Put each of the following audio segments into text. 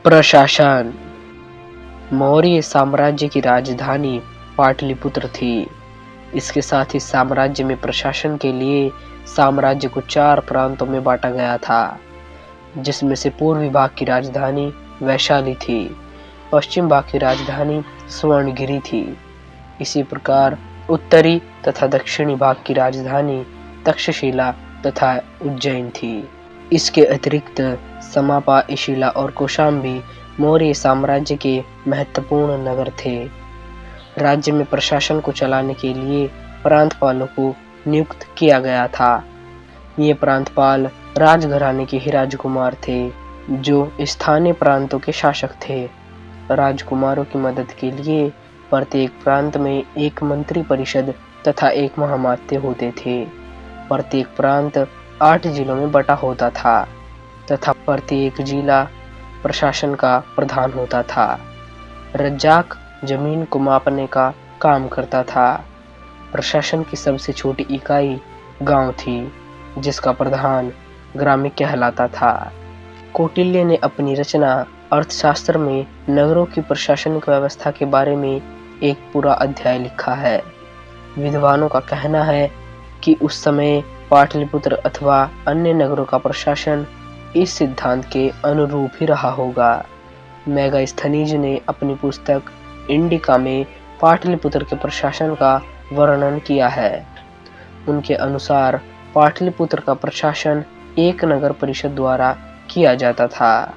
प्रशासन। मौर्य साम्राज्य की राजधानी पाटलिपुत्र थी। इसके साथ ही साम्राज्य में प्रशासन के लिए साम्राज्य को 4 प्रांतों में बांटा गया था, जिसमें से पूर्वी भाग की राजधानी वैशाली थी, पश्चिम भाग की राजधानी स्वर्णगिरी थी। इसी प्रकार उत्तरी तथा दक्षिणी भाग की राजधानी तक्षशिला तथा उज्जैन थी। इसके अतिरिक्त समापा, इशिला और कौशाम्बी मौर्य साम्राज्य के महत्वपूर्ण नगर थे। राज्य में प्रशासन को चलाने के लिए प्रांतपालों को नियुक्त किया गया था। ये प्रांतपाल राजघराने के ही राजकुमार थे, जो स्थानीय प्रांतों के शासक थे। राजकुमारों की मदद के लिए प्रत्येक प्रांत में एक मंत्री परिषद तथा एक महामात्य होते थे। प्रत्येक प्रांत 8 जिलों में बटा होता था तथा प्रत्येक जिला प्रशासन का प्रधान होता था। रज्जाक जमीन को मापने का काम करता था। प्रशासन की सबसे छोटी इकाई गांव थी, जिसका प्रधान ग्राम्य कहलाता था। कौटिल्य ने अपनी रचना अर्थशास्त्र में नगरों की प्रशासनिक व्यवस्था के बारे में एक पूरा अध्याय लिखा है। विद्वानों का कहना है कि उस समय पाटलिपुत्र अथवा अन्य नगरों का प्रशासन इस सिद्धांत के अनुरूप ही रहा होगा। मेगास्थनीज ने अपनी पुस्तक इंडिका में पाटलिपुत्र के प्रशासन का वर्णन किया है। उनके अनुसार पाटलिपुत्र का प्रशासन एक नगर परिषद द्वारा किया जाता था,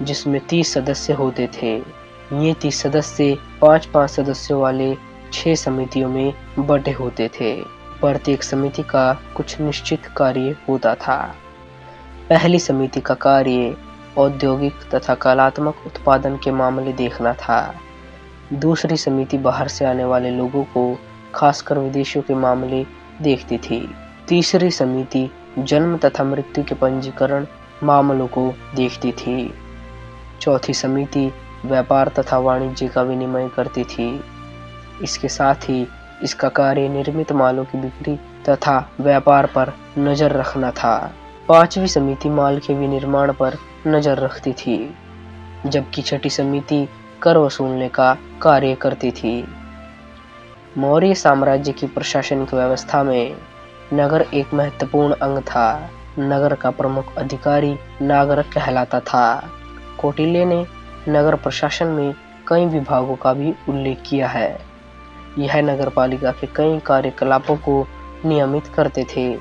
जिसमें 30 सदस्य होते थे। ये 30 सदस्य 5-5 सदस्यों वाले 6 समितियों में बटे होते थे। प्रत्येक समिति का कुछ निश्चित कार्य होता था। पहली समिति का कार्य औद्योगिक तथा कलात्मक उत्पादन के मामले देखना था। दूसरी समिति बाहर से आने वाले लोगों को, खासकर विदेशियों के मामले देखती थी। तीसरी समिति जन्म तथा मृत्यु के पंजीकरण मामलों को देखती थी। चौथी समिति व्यापार तथा वाणिज्य का विनिमय करती थी। इसके साथ ही इसका कार्य निर्मित मालों की बिक्री तथा व्यापार पर नजर रखना था। पांचवी समिति माल के विनिर्माण पर नजर रखती थी, जबकि छठी समिति कर वसूलने का कार्य करती थी। मौर्य साम्राज्य की प्रशासनिक व्यवस्था में नगर एक महत्वपूर्ण अंग था। नगर का प्रमुख अधिकारी नागरक कहलाता था। कौटिल्य ने नगर प्रशासन में कई विभागों का भी उल्लेख किया है। यह नगरपालिका के कई कार्यकलापों को नियमित करते थे,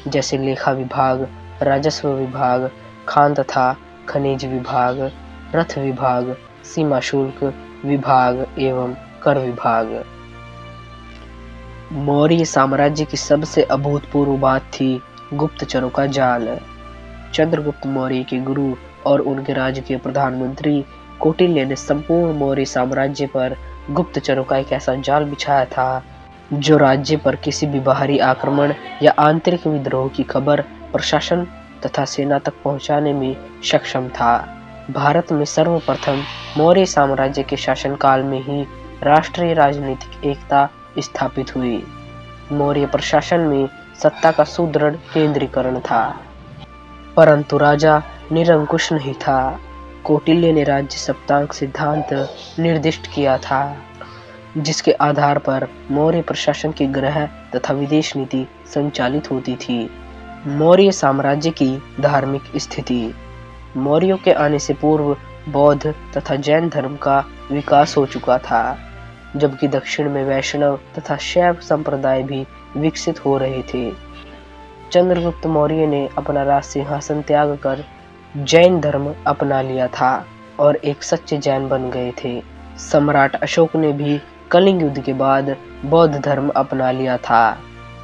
जैसे लेखा विभाग, राजस्व विभाग, खान तथा खनिज विभाग, रथ विभाग, सीमा शुल्क विभाग एवं कर विभाग। मौर्य साम्राज्य की सबसे अभूतपूर्व बात थी गुप्तचरों का जाल। चंद्रगुप्त मौर्य के गुरु और उनके राज्य के प्रधानमंत्री कौटिल्य ने संपूर्ण मौर्य साम्राज्य पर गुप्तचरों का एक ऐसा जाल बिछाया था, जो राज्य पर किसी भी बाहरी आक्रमण या आंतरिक विद्रोह की खबर प्रशासन तथा सेना तक पहुंचाने में सक्षम था। भारत में सर्वप्रथम मौर्य साम्राज्य के शासनकाल में ही राष्ट्रीय राजनीतिक एकता स्थापित हुई। मौर्य प्रशासन में सत्ता का सुदृढ़ केंद्रीकरण था, परंतु राजा निरंकुश नहीं था। कौटिल्य ने राज्य सप्तांक सिद्धांत निर्दिष्ट किया था, जिसके आधार पर मौर्य प्रशासन की गृह तथा विदेश नीति संचालित होती थी। मौर्य साम्राज्य की धार्मिक स्थिति। मौर्यों के आने से पूर्व बौद्ध तथा जैन धर्म का विकास हो चुका था, जबकि दक्षिण में वैष्णव तथा शैव संप्रदाय भी विकसित हो रहे थे। चंद्रगुप्त मौर्य ने अपना राज सिंहासन त्याग कर जैन धर्म अपना लिया था और एक सच्चे जैन बन गए थे। सम्राट अशोक ने भी कलिंग युद्ध के बाद बौद्ध धर्म अपना लिया था।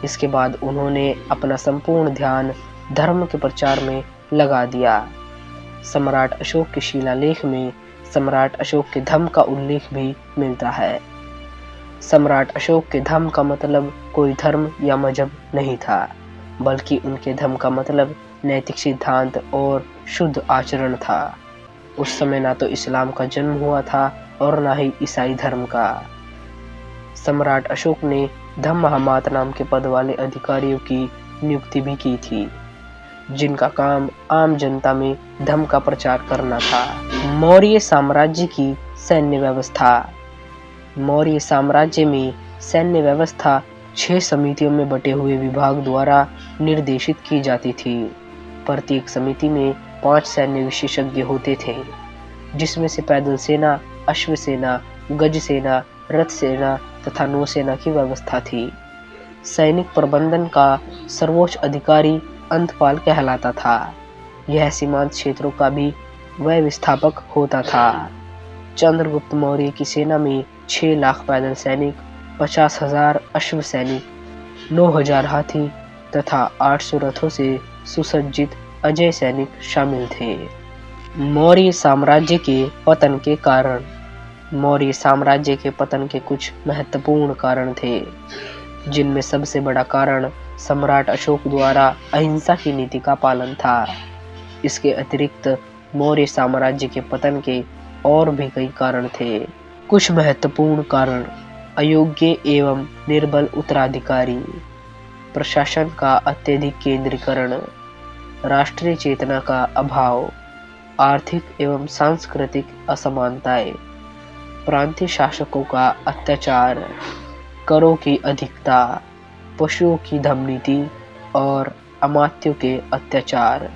इसके बाद उन्होंने अपना संपूर्ण ध्यान धर्म के प्रचार में लगा दिया। सम्राट अशोक के शिलालेख में सम्राट अशोक के धम्म का उल्लेख भी मिलता है। सम्राट अशोक के धम्म का मतलब कोई धर्म या मजहब नहीं था, बल्कि उनके धम्म का मतलब नैतिक सिद्धांत और शुद्ध आचरण था। उस समय ना तो इस्लाम का जन्म हुआ था और ना ही ईसाई धर्म का। सम्राट अशोक ने धम्महमात नाम के पद वाले अधिकारियों की नियुक्ति भी की थी, जिनका काम आम जनता में धम्म का प्रचार करना था। मौर्य साम्राज्य की सैन्य व्यवस्था। मौर्य साम्राज्य में सैन्य व्यवस्था 6 समितियों में बटे हुए विभाग द्वारा निर्देशित की जाती थी। प्रत्येक समिति में 5 सैन्य विशेषज्ञ होते थे, जिसमें से पैदल सेना, अश्व सेना, गज सेना, रथ सेना तथा नौसेना की व्यवस्था थी। सैनिक प्रबंधन का सर्वोच्च अधिकारी अंतपाल कहलाता था। यह सीमांत क्षेत्रों का भी व्यवस्थापक होता था। चंद्रगुप्त मौर्य की सेना में 6 लाख पैदल सैनिक, 50,000 अश्व सैनिक, 9,000 हाथी तथा 800 रथों से सुसज्जित अजय सैनिक शामिल थे। मौर्य साम्राज्य के पतन के कारण। मौर्य साम्राज्य के पतन के कुछ महत्वपूर्ण कारण थे, जिनमें सबसे बड़ा कारण सम्राट अशोक द्वारा अहिंसा की नीति का पालन था। इसके अतिरिक्त मौर्य साम्राज्य के पतन के और भी कई कारण थे। कुछ महत्वपूर्ण कारण: अयोग्य एवं निर्बल उत्तराधिकारी, प्रशासन का अत्यधिक केंद्रीकरण, राष्ट्रीय चेतना का अभाव, आर्थिक एवं सांस्कृतिक असमानताएं, प्रांतीय शासकों का अत्याचार, करों की अधिकता, पशुओं की दमनीति और अमात्यों के अत्याचार।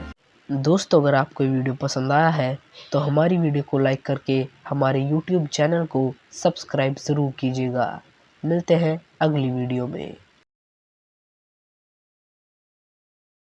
दोस्तों, अगर आपको वीडियो पसंद आया है तो हमारी वीडियो को लाइक करके हमारे YouTube चैनल को सब्सक्राइब जरूर कीजिएगा। मिलते हैं अगली वीडियो में।